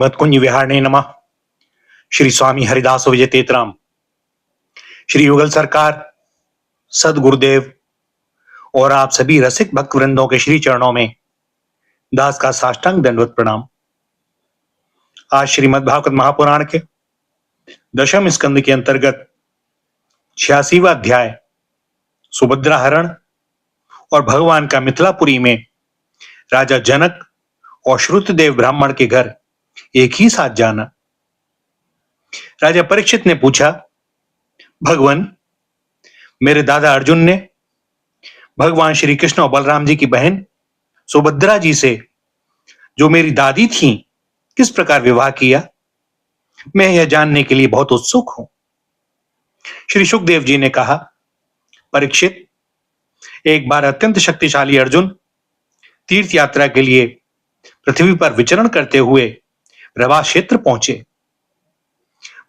मत्कुंज विहारणे नमः। श्री स्वामी हरिदास विजय तेतराम, श्री युगल सरकार, सदगुरुदेव और आप सभी रसिक भक्त वृंदों के श्री चरणों में दास का साष्टांग दंडवत प्रणाम। आज श्रीमद् भागवत महापुराण के दशम स्कंद के अंतर्गत 86वां अध्याय सुभद्रा हरण और भगवान का मिथिलापुरी में राजा जनक और श्रुतदेव ब्राह्मण के घर एक ही साथ जाना। राजा परीक्षित ने पूछा, भगवान, मेरे दादा अर्जुन ने भगवान श्री कृष्ण और बलराम जी की बहन सुभद्रा जी से, जो मेरी दादी थी, किस प्रकार विवाह किया? मैं यह जानने के लिए बहुत उत्सुक हूं। श्री सुखदेव जी ने कहा, परीक्षित, एक बार अत्यंत शक्तिशाली अर्जुन तीर्थ यात्रा के लिए पृथ्वी पर विचरण करते हुए प्रभास क्षेत्र पहुंचे।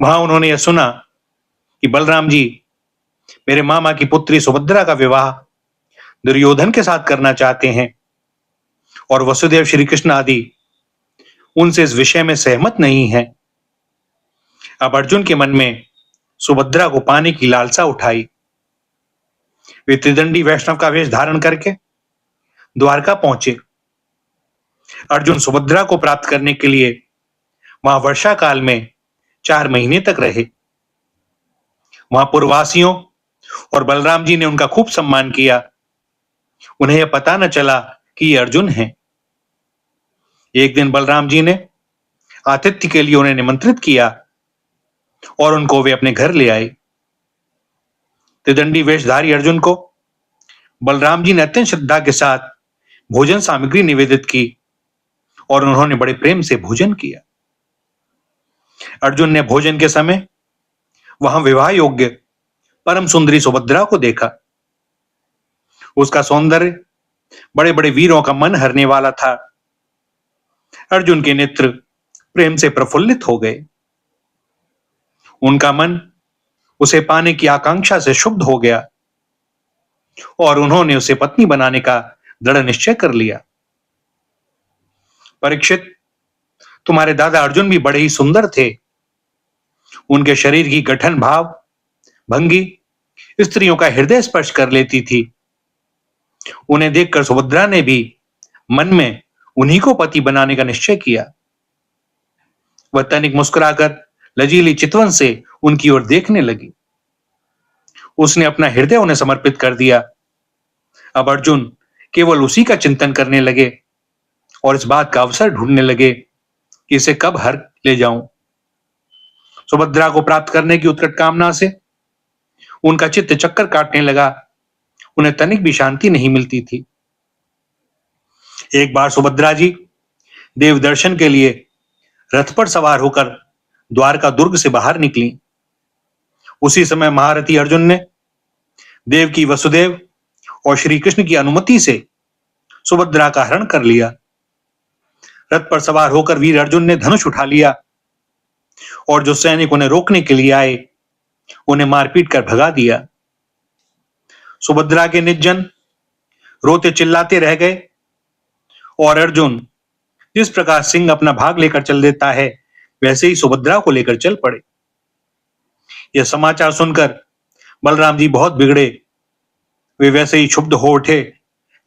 वहां उन्होंने यह सुना कि बलराम जी मेरे मामा की पुत्री सुभद्रा का विवाह दुर्योधन के साथ करना चाहते हैं और वसुदेव श्री कृष्ण आदि उनसे इस विषय में सहमत नहीं हैं। अब अर्जुन के मन में सुभद्रा को पाने की लालसा उठाई। वे त्रिदंडी वैष्णव का वेश धारण करके द्वारका पहुंचे। अर्जुन सुभद्रा को प्राप्त करने के लिए वहां वर्षा काल में 4 महीने तक रहे। वहां पूर्ववासियों और बलराम जी ने उनका खूब सम्मान किया। उन्हें यह पता न चला कि ये अर्जुन हैं। एक दिन बलराम जी ने आतिथ्य के लिए उन्हें निमंत्रित किया और उनको वे अपने घर ले आए। त्रिदंडी वेशधारी अर्जुन को बलराम जी ने अत्यंत श्रद्धा के साथ भोजन सामग्री निवेदित की और उन्होंने बड़े प्रेम से भोजन किया। अर्जुन ने भोजन के समय वहां विवाह योग्य परम सुंदरी सुभद्रा को देखा। उसका सौंदर्य बड़े बड़े वीरों का मन हरने वाला था। अर्जुन के नेत्र प्रेम से प्रफुल्लित हो गए। उनका मन उसे पाने की आकांक्षा से क्षुब्ध हो गया और उन्होंने उसे पत्नी बनाने का दृढ़ निश्चय कर लिया। परीक्षित, तुम्हारे दादा अर्जुन भी बड़े ही सुंदर थे। उनके शरीर की गठन भाव भंगी स्त्रियों का हृदय स्पर्श कर लेती थी। उन्हें देखकर सुभद्रा ने भी मन में उन्हीं को पति बनाने का निश्चय किया। वह तनिक मुस्कुराकर लजीली चितवन से उनकी ओर देखने लगी। उसने अपना हृदय उन्हें समर्पित कर दिया। अब अर्जुन केवल उसी का चिंतन करने लगे और इस बात का अवसर ढूंढने लगे कि इसे कब हर ले जाऊं। सुभद्रा को प्राप्त करने की उत्कट कामना से उनका चित्त चक्कर काटने लगा। उन्हें तनिक भी शांति नहीं मिलती थी। एक बार सुभद्रा जी देव दर्शन के लिए रथ पर सवार होकर द्वारका दुर्ग से बाहर निकली। उसी समय महारथी अर्जुन ने देव की वसुदेव और श्री कृष्ण की अनुमति से सुभद्रा का हरण कर लिया। रथ पर सवार होकर वीर अर्जुन ने धनुष उठा लिया और जो सैनिक उन्हें रोकने के लिए आए उन्हें मारपीट कर भगा दिया। सुभद्रा के निजजन रोते चिल्लाते रह गए और अर्जुन जिस प्रकार सिंह अपना भाग लेकर चल देता है, वैसे ही सुभद्रा को लेकर चल पड़े। यह समाचार सुनकर बलराम जी बहुत बिगड़े। वे वैसे ही क्षुब्ध हो उठे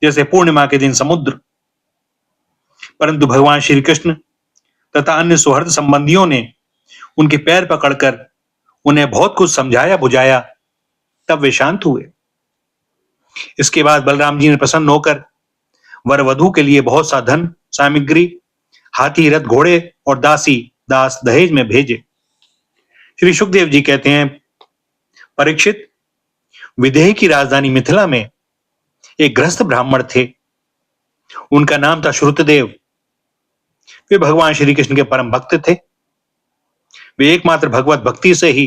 जैसे पूर्णिमा के दिन समुद्र। परंतु भगवान श्री कृष्ण तथा अन्य सुहृद संबंधियों ने उनके पैर पकड़कर उन्हें बहुत कुछ समझाया बुझाया, तब वे शांत हुए। इसके बाद बलराम जी ने प्रसन्न होकर वर वधू के लिए बहुत सा धन सामग्री, हाथी, रथ, घोड़े और दासी दास दहेज में भेजे। श्री सुखदेव जी कहते हैं, परीक्षित, विदेह की राजधानी मिथिला में एक गृहस्थ ब्राह्मण थे। उनका नाम था श्रुतदेव। वे भगवान श्री कृष्ण के परम भक्त थे। वे एकमात्र भगवत भक्ति से ही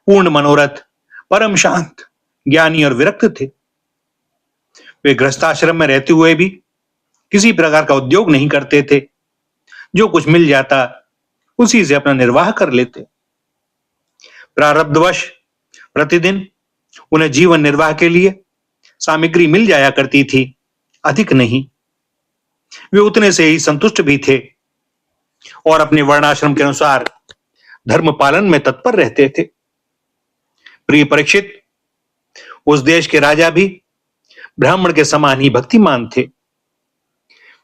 पूर्ण मनोरथ, परम शांत, ज्ञानी और विरक्त थे। वे गृहस्थाश्रम में रहते हुए भी किसी प्रकार का उद्योग नहीं करते थे। जो कुछ मिल जाता उसी से अपना निर्वाह कर लेते। प्रारब्धवश प्रतिदिन उन्हें जीवन निर्वाह के लिए सामग्री मिल जाया करती थी, अधिक नहीं। वे उतने से ही संतुष्ट भी थे। और अपने वर्णाश्रम के अनुसार धर्म पालन में तत्पर रहते थे। प्रिय परीक्षित, उस देश के राजा भी ब्राह्मण के समान ही भक्तिमान थे।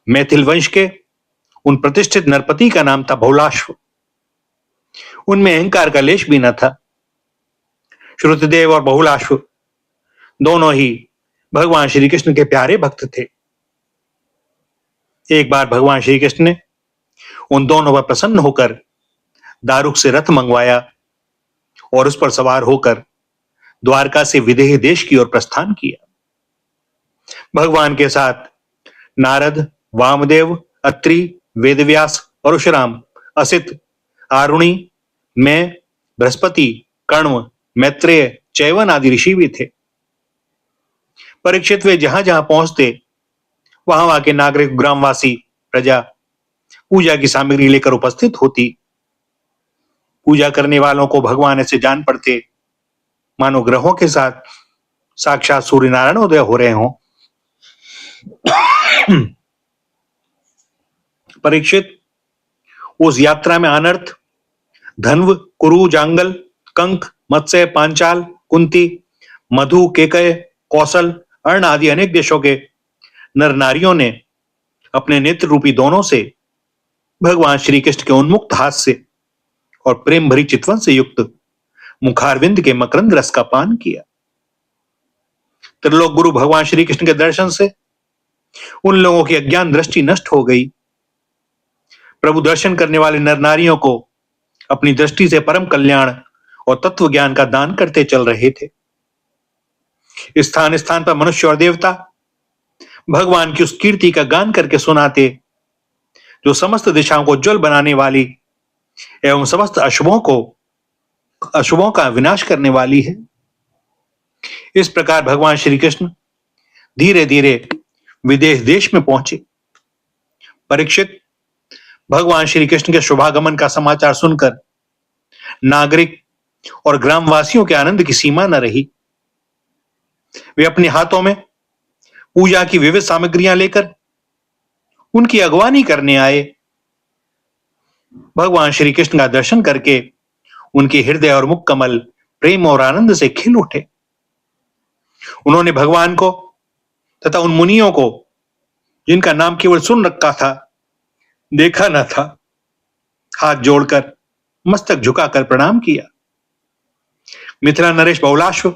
मैथिल वंश के उन प्रतिष्ठित नरपति का नाम था बहुलाश्व। उनमें अहंकार का लेश भी न था। श्रुतदेव और बहुलाश्व दोनों ही भगवान श्री कृष्ण के प्यारे भक्त थे। एक बार भगवान श्री कृष्ण ने उन दोनों पर प्रसन्न होकर दारुक से रथ मंगवाया और उस पर सवार होकर द्वारका से विदेह देश की ओर प्रस्थान किया। भगवान के साथ नारद, वामदेव, अत्रि, वेदव्यास, परशुराम, असित, आरुणि, मैं, बृहस्पति, कण्व, मैत्रेय, चैवन आदि ऋषि भी थे। परीक्षित, वे जहां जहां पहुंचते वहां वहां के नागरिक, ग्रामवासी, प्रजा पूजा की सामग्री लेकर उपस्थित होती। पूजा करने वालों को भगवान ऐसे जान पड़ते मानो ग्रहों के साथ साक्षात सूर्य नारायण उदय हो रहे हों। परीक्षित, उस यात्रा में अनर्थ, धन्व, कुरु, जांगल, कंक, मत्स्य, पांचाल, कुंती, मधु, केकय, कौशल, अर्ण आदि अनेक देशों के नर नारियों ने अपने नेत्र रूपी दोनों से भगवान श्री कृष्ण के उन्मुक्त हाथ से और प्रेम भरी चितवन से युक्त मुखारविंद के मकरंद रस का पान किया। त्रिलोक गुरु भगवान श्री कृष्ण के दर्शन से उन लोगों की अज्ञान दृष्टि नष्ट हो गई। प्रभु दर्शन करने वाले नर नारियों को अपनी दृष्टि से परम कल्याण और तत्व ज्ञान का दान करते चल रहे थे। स्थान स्थान पर मनुष्य और देवता भगवान की उस कीर्ति का गान करके सुनाते जो समस्त दिशाओं को उज्ज्वल बनाने वाली एवं समस्त अशुभों का विनाश करने वाली है। इस प्रकार भगवान श्री कृष्ण धीरे धीरे विदेश देश में पहुंचे। परीक्षित, भगवान श्री कृष्ण के शुभागमन का समाचार सुनकर नागरिक और ग्रामवासियों के आनंद की सीमा न रही। वे अपने हाथों में पूजा की विविध सामग्रियां लेकर उनकी अगवानी करने आए। भगवान श्री कृष्ण का दर्शन करके उनके हृदय और मुख कमल प्रेम और आनंद से खिल उठे। उन्होंने भगवान को तथा उन मुनियों को जिनका नाम केवल सुन रखा था, देखा न था, हाथ जोड़कर मस्तक झुकाकर प्रणाम किया। मिथिला नरेश बहुलाश्व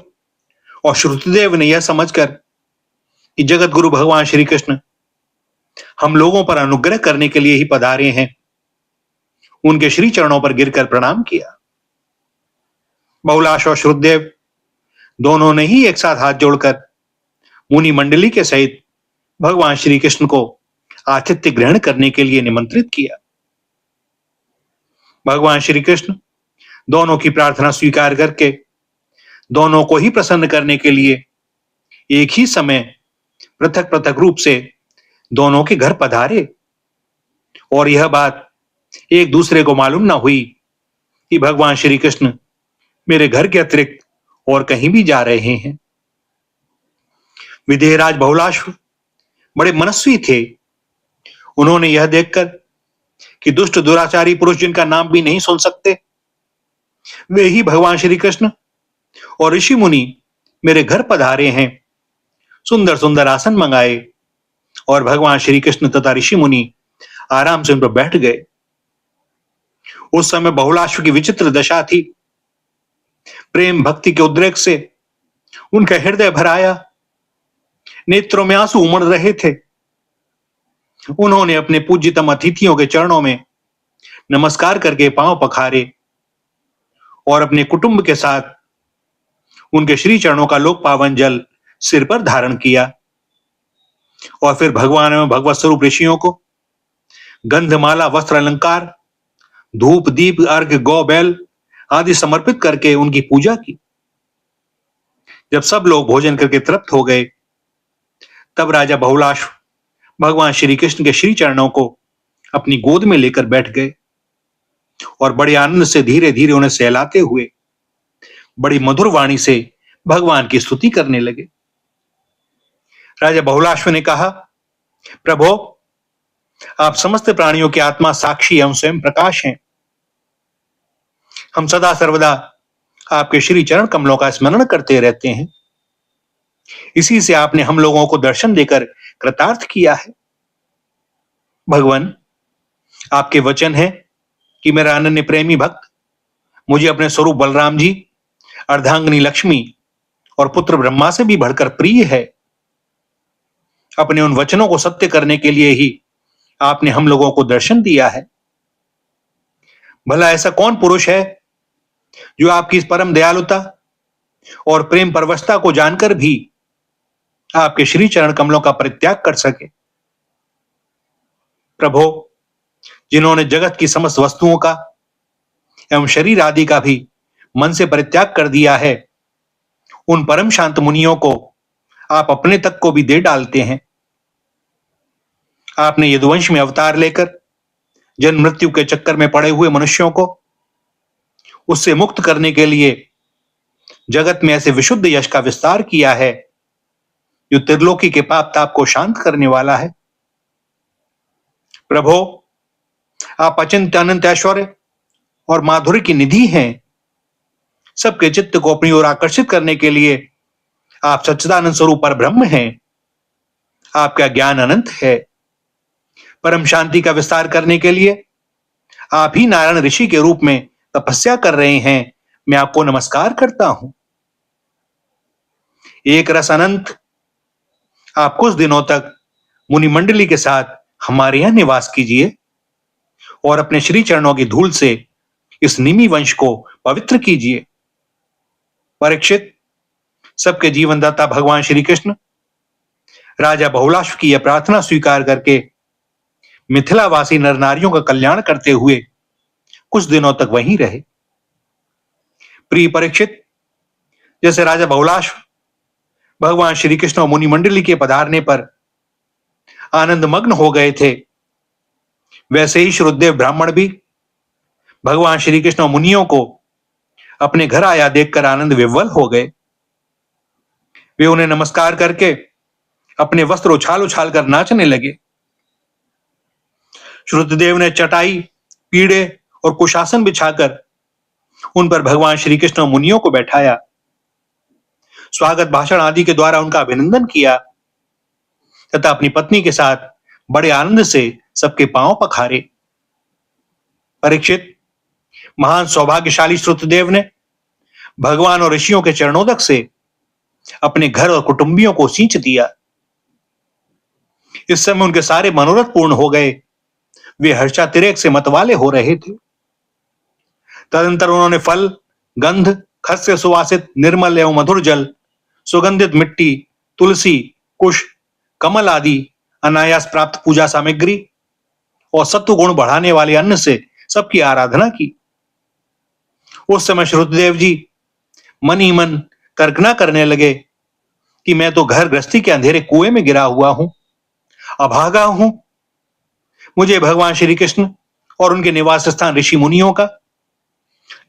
और श्रुतदेव ने यह समझकर कि जगत गुरु भगवान श्री कृष्ण हम लोगों पर अनुग्रह करने के लिए ही पधारे हैं, उनके श्री चरणों पर गिरकर प्रणाम किया। बहुलाश्व और श्रुतदेव दोनों ने ही एक साथ हाथ जोड़कर मुनि मंडली के सहित भगवान श्री कृष्ण को आतिथ्य ग्रहण करने के लिए निमंत्रित किया। भगवान श्री कृष्ण दोनों की प्रार्थना स्वीकार करके दोनों को ही प्रसन्न करने के लिए एक ही समय पृथक पृथक रूप से दोनों के घर पधारे और यह बात एक दूसरे को मालूम ना हुई कि भगवान श्री कृष्ण मेरे घर के अतिरिक्त और कहीं भी जा रहे हैं। विदेहराज बहुलाश्व बड़े मनस्वी थे। उन्होंने यह देखकर कि दुष्ट दुराचारी पुरुष जिनका नाम भी नहीं सुन सकते, वे ही भगवान श्री कृष्ण और ऋषि मुनि मेरे घर पधारे हैं, सुंदर सुंदर आसन मंगाए और भगवान श्री कृष्ण तथा ऋषि मुनि आराम से उन पर बैठ गए। उस समय बहुलाश्व की विचित्र दशा थी। प्रेम भक्ति के उद्रेक से उनका हृदय भर आया, नेत्रों में आंसू उमड़ रहे थे। उन्होंने अपने पूज्यतम अतिथियों के चरणों में नमस्कार करके पांव पखारे और अपने कुटुंब के साथ उनके श्री चरणों का लोक पावन जल सिर पर धारण किया और फिर भगवान एवं भगवत स्वरूप ऋषियों को गंधमाला, वस्त्र, अलंकार, धूप, दीप, अर्घ्य, गौ, बैल आदि समर्पित करके उनकी पूजा की। जब सब लोग भोजन करके तृप्त हो गए, तब राजा बहुलाश्व भगवान श्री कृष्ण के श्री चरणों को अपनी गोद में लेकर बैठ गए और बड़े आनंद से धीरे धीरे उन्हें सहलाते हुए बड़ी मधुर वाणी से भगवान की स्तुति करने लगे। राजा बहुलाश्व ने कहा, प्रभो, आप समस्त प्राणियों की आत्मा, साक्षी एवं स्वयं प्रकाश हैं। हम सदा सर्वदा आपके श्री चरण कमलों का स्मरण करते रहते हैं। इसी से आपने हम लोगों को दर्शन देकर कृतार्थ किया है। भगवान, आपके वचन है कि मेरा अनन्य प्रेमी भक्त मुझे अपने स्वरूप बलराम जी, अर्धांगिनी लक्ष्मी और पुत्र ब्रह्मा से भी बढ़कर प्रिय है। अपने उन वचनों को सत्य करने के लिए ही आपने हम लोगों को दर्शन दिया है। भला ऐसा कौन पुरुष है जो आपकी इस परम दयालुता और प्रेम परवशता को जानकर भी आपके श्री चरण कमलों का परित्याग कर सके। प्रभो, जिन्होंने जगत की समस्त वस्तुओं का एवं शरीर आदि का भी मन से परित्याग कर दिया है, उन परम शांत मुनियों को आप अपने तक को भी दे डालते हैं। आपने यदुवंश में अवतार लेकर जन्म मृत्यु के चक्कर में पड़े हुए मनुष्यों को उससे मुक्त करने के लिए जगत में ऐसे विशुद्ध यश का विस्तार किया है जो त्रिलोकी के पाप ताप को शांत करने वाला है। प्रभो, आप अचिंत्य अनंत ऐश्वर्य और माधुर्य की निधि हैं। सबके चित्त को अपनी ओर आकर्षित करने के लिए आप सच्चिदानंद स्वरूप पर ब्रह्म हैं। आपका ज्ञान अनंत है। परम शांति का विस्तार करने के लिए आप ही नारायण ऋषि के रूप में तपस्या कर रहे हैं। मैं आपको नमस्कार करता हूं। एक रस अनंत, आप कुछ दिनों तक मुनि मंडली के साथ हमारे यहां निवास कीजिए और अपने श्री चरणों की धूल से इस निमि वंश को पवित्र कीजिए। परीक्षित, सबके जीवनदाता भगवान श्री कृष्ण राजा बहुलाश्व की यह प्रार्थना स्वीकार करके मिथिलावासी नर नारियों का कल्याण करते हुए कुछ दिनों तक वहीं रहे। प्रिय परीक्षित, जैसे राजा बहुलाश्व भगवान श्री कृष्ण और मुनि मंडली के पधारने पर आनंद मग्न हो गए थे, वैसे ही श्रुतदेव ब्राह्मण भी भगवान श्री कृष्ण और मुनियों को अपने घर आया देखकर आनंद विह्वल हो गए। वे उन्हें नमस्कार करके अपने वस्त्र उछाल उछाल कर नाचने लगे। श्रुतदेव ने चटाई, पीढ़े और कुशासन बिछाकर उन पर भगवान श्री कृष्ण और मुनियों को बैठाया। स्वागत भाषण आदि के द्वारा उनका अभिनंदन किया तथा अपनी पत्नी के साथ बड़े आनंद से सबके पांव पखारे। परीक्षित, महान सौभाग्यशाली श्रुतदेव ने भगवान और ऋषियों के चरणोदक से अपने घर और कुटुंबियों को सींच दिया। इस समय उनके सारे मनोरथ पूर्ण हो गए। वे हर्षातिरेक से मतवाले हो रहे थे। तदंतर उन्होंने फल, गंध, खस से सुवासित निर्मल एवं मधुर जल, सुगंधित मिट्टी, तुलसी, कुश, कमल आदि अनायास प्राप्त पूजा सामग्री और सत्व गुण बढ़ाने वाले अन्न से सबकी आराधना की। उस समय श्रुतदेव जी मन ही मन तर्कना करने लगे कि मैं तो घर गृहस्थी के अंधेरे कुएं में गिरा हुआ हूं, अभागा हूं। मुझे भगवान श्री कृष्ण और उनके निवास स्थान ऋषि मुनियों का,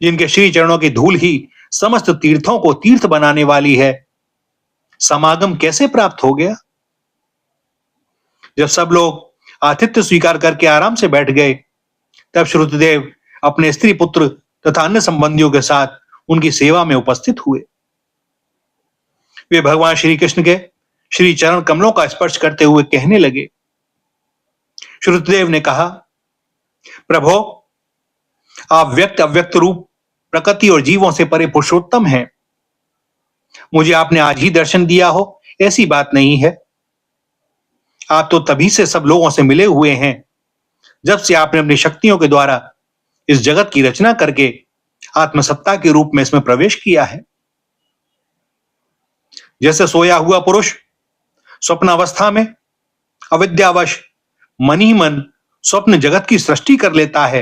जिनके श्री चरणों की धूल ही समस्त तीर्थों को तीर्थ बनाने वाली है, समागम कैसे प्राप्त हो गया। जब सब लोग आतिथ्य स्वीकार करके आराम से बैठ गए, तब श्रुतदेव अपने स्त्री पुत्र तथा अन्य संबंधियों के साथ उनकी सेवा में उपस्थित हुए। वे भगवान श्री कृष्ण के श्री चरण कमलों का स्पर्श करते हुए कहने लगे। श्रुतदेव ने कहा, प्रभो, आप व्यक्त अव्यक्त रूप, प्रकृति और जीवों से परे पुरुषोत्तम हैं। मुझे आपने आज ही दर्शन दिया हो ऐसी बात नहीं है। आप तो तभी से सब लोगों से मिले हुए हैं जब से आपने अपनी शक्तियों के द्वारा इस जगत की रचना करके आत्मसत्ता के रूप में इसमें प्रवेश किया है। जैसे सोया हुआ पुरुष स्वप्नावस्था में अविद्यावश मन ही मन स्वप्न जगत की सृष्टि कर लेता है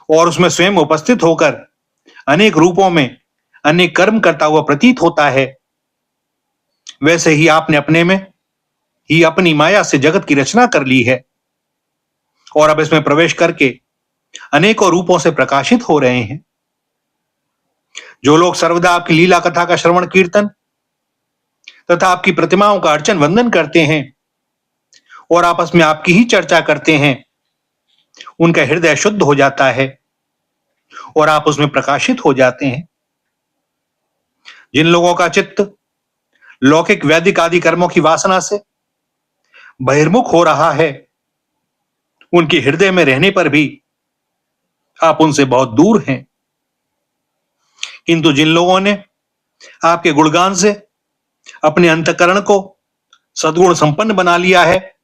और उसमें स्वयं उपस्थित होकर अनेक रूपों में अनेक कर्म करता हुआ प्रतीत होता है, वैसे ही आपने अपने में ही अपनी माया से जगत की रचना कर ली है और अब इसमें प्रवेश करके अनेकों रूपों से प्रकाशित हो रहे हैं। जो लोग सर्वदा आपकी लीला कथा का श्रवण कीर्तन तथा आपकी प्रतिमाओं का अर्चन वंदन करते हैं और आपस में आपकी ही चर्चा करते हैं, उनका हृदय शुद्ध हो जाता है और आप उसमें प्रकाशित हो जाते हैं। जिन लोगों का चित्त लौकिक वैदिक आदि कर्मों की वासना से बहिर्मुख हो रहा है, उनके हृदय में रहने पर भी आप उनसे बहुत दूर हैं। किंतु जिन लोगों ने आपके गुणगान से अपने अंतःकरण को सद्गुण संपन्न बना लिया है,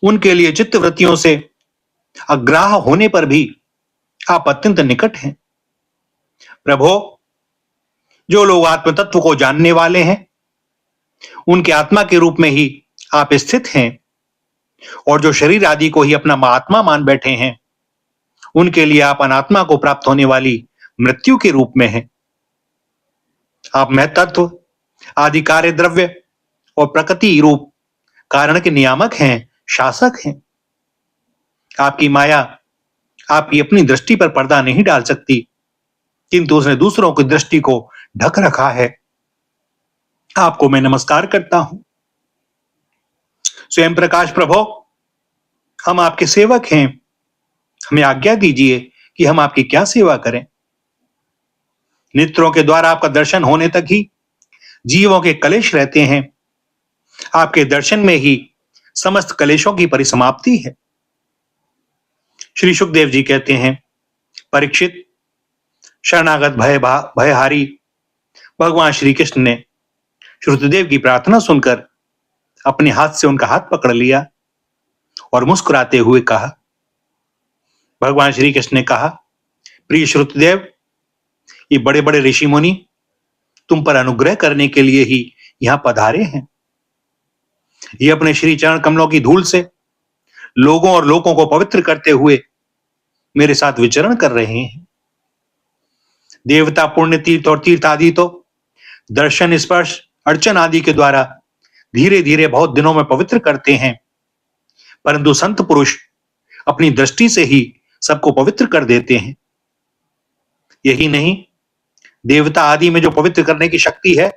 उनके लिए चित्त वृत्तियों से अग्राह होने पर भी आप अत्यंत निकट हैं। प्रभो, जो लोग आत्म तत्व को जानने वाले हैं, उनके आत्मा के रूप में ही आप स्थित हैं, और जो शरीर आदि को ही अपना आत्मा मान बैठे हैं, उनके लिए आप अनात्मा को प्राप्त होने वाली मृत्यु के रूप में हैं। आप महतत्व आदि कार्य द्रव्य और प्रकृति रूप कारण के नियामक हैं, शासक हैं। आपकी माया आपकी अपनी दृष्टि पर पर्दा नहीं डाल सकती, किंतु उसने दूसरों की दृष्टि को ढक रखा है। आपको मैं नमस्कार करता हूं। स्वयं प्रकाश प्रभो, हम आपके सेवक हैं, हमें आज्ञा दीजिए कि हम आपकी क्या सेवा करें। नेत्रों के द्वारा आपका दर्शन होने तक ही जीवों के कलेश रहते हैं। आपके दर्शन में ही समस्त कलेशों की परिसमाप्ति है। श्री सुखदेव जी कहते हैं, परीक्षित, शरणागत भयहारी भगवान श्री कृष्ण ने श्रुतदेव की प्रार्थना सुनकर अपने हाथ से उनका हाथ पकड़ लिया और मुस्कुराते हुए कहा, भगवान श्री कृष्ण ने कहा, प्रिय श्रुतदेव, ये बड़े बड़े ऋषि मुनि तुम पर अनुग्रह करने के लिए ही यहां पधारे हैं। ये अपने श्री चरण कमलों की धूल से लोगों और लोगों को पवित्र करते हुए मेरे साथ विचरण कर रहे हैं। देवता, पुण्य तीर्थ और तीर्थ आदि तो दर्शन, स्पर्श, अर्चन आदि के द्वारा धीरे धीरे बहुत दिनों में पवित्र करते हैं, परंतु संत पुरुष अपनी दृष्टि से ही सबको पवित्र कर देते हैं। यही नहीं, देवता आदि में जो पवित्र करने की शक्ति है,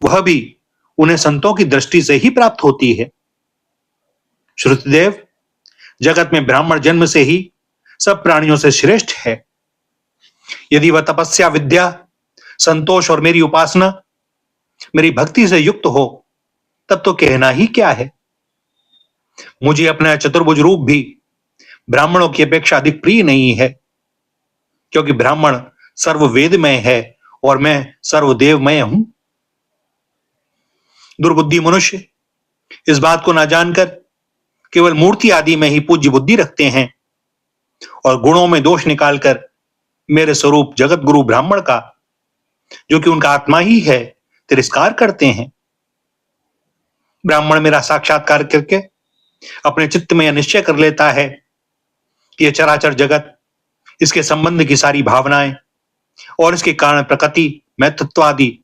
वह भी उन्हें संतों की दृष्टि से ही प्राप्त होती है। श्रुतदेव, जगत में ब्राह्मण जन्म से ही सब प्राणियों से श्रेष्ठ है। यदि वह तपस्या, विद्या, संतोष और मेरी उपासना, मेरी भक्ति से युक्त हो, तब तो कहना ही क्या है। मुझे अपना चतुर्भुज रूप भी ब्राह्मणों की अपेक्षा अधिक प्रिय नहीं है, क्योंकि ब्राह्मण सर्ववेदमय है और मैं सर्वदेवमय हूं। दुर्बुद्धि मनुष्य इस बात को ना जानकर केवल मूर्ति आदि में ही पूज्य बुद्धि रखते हैं और गुणों में दोष निकालकर मेरे स्वरूप जगत गुरु ब्राह्मण का, जो कि उनका आत्मा ही है, तिरस्कार करते हैं। ब्राह्मण मेरा साक्षात्कार करके अपने चित्त में यह निश्चय कर लेता है कि यह चराचर जगत, इसके संबंध की सारी भावनाएं और इसके कारण प्रकृति, महत्त्व आदि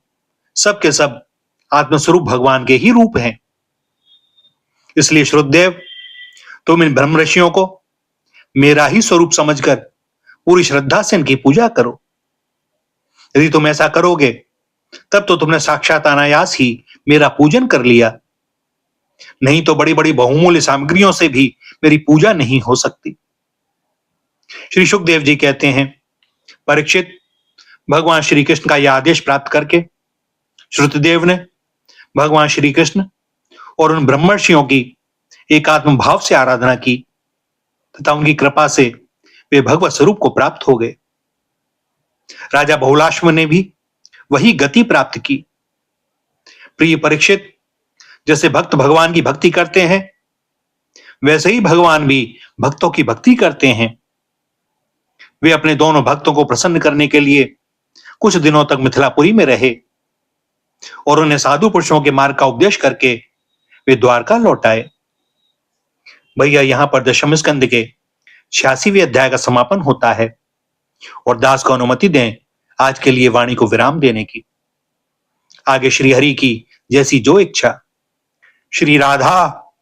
सब के सब आत्मस्वरूप भगवान के ही रूप हैं। इसलिए श्रुतदेव, तुम इन ब्रह्म ऋषियों को मेरा ही स्वरूप समझकर पूरी श्रद्धा से इनकी पूजा करो। यदि तुम ऐसा करोगे, तब तो तुमने साक्षात अनायास ही मेरा पूजन कर लिया, नहीं तो बड़ी बड़ी बहुमूल्य सामग्रियों से भी मेरी पूजा नहीं हो सकती। श्री सुखदेव जी कहते हैं, परीक्षित, भगवान श्री कृष्ण का यह आदेश प्राप्त करके श्रुतदेव ने भगवान श्री कृष्ण और उन ब्रह्मर्षियों की एकात्म भाव से आराधना की तथा उनकी कृपा से वे भगवत स्वरूप को प्राप्त हो गए। राजा बहुलाश्व ने भी वही गति प्राप्त की। प्रिय परीक्षित, जैसे भक्त भगवान की भक्ति करते हैं, वैसे ही भगवान भी भक्तों की भक्ति करते हैं। वे अपने दोनों भक्तों को प्रसन्न करने के लिए कुछ दिनों तक मिथिलापुरी में रहे और उन्हें साधु पुरुषों के मार्ग का उपदेश करके वे द्वारका लौट आए। भैया, यहां पर दशम स्कंद के 86वें अध्याय का समापन होता है और दास को अनुमति दें आज के लिए वाणी को विराम देने की। आगे श्री हरि की जैसी जो इच्छा। श्री राधा,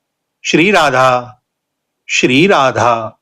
श्री राधा, श्री राधा।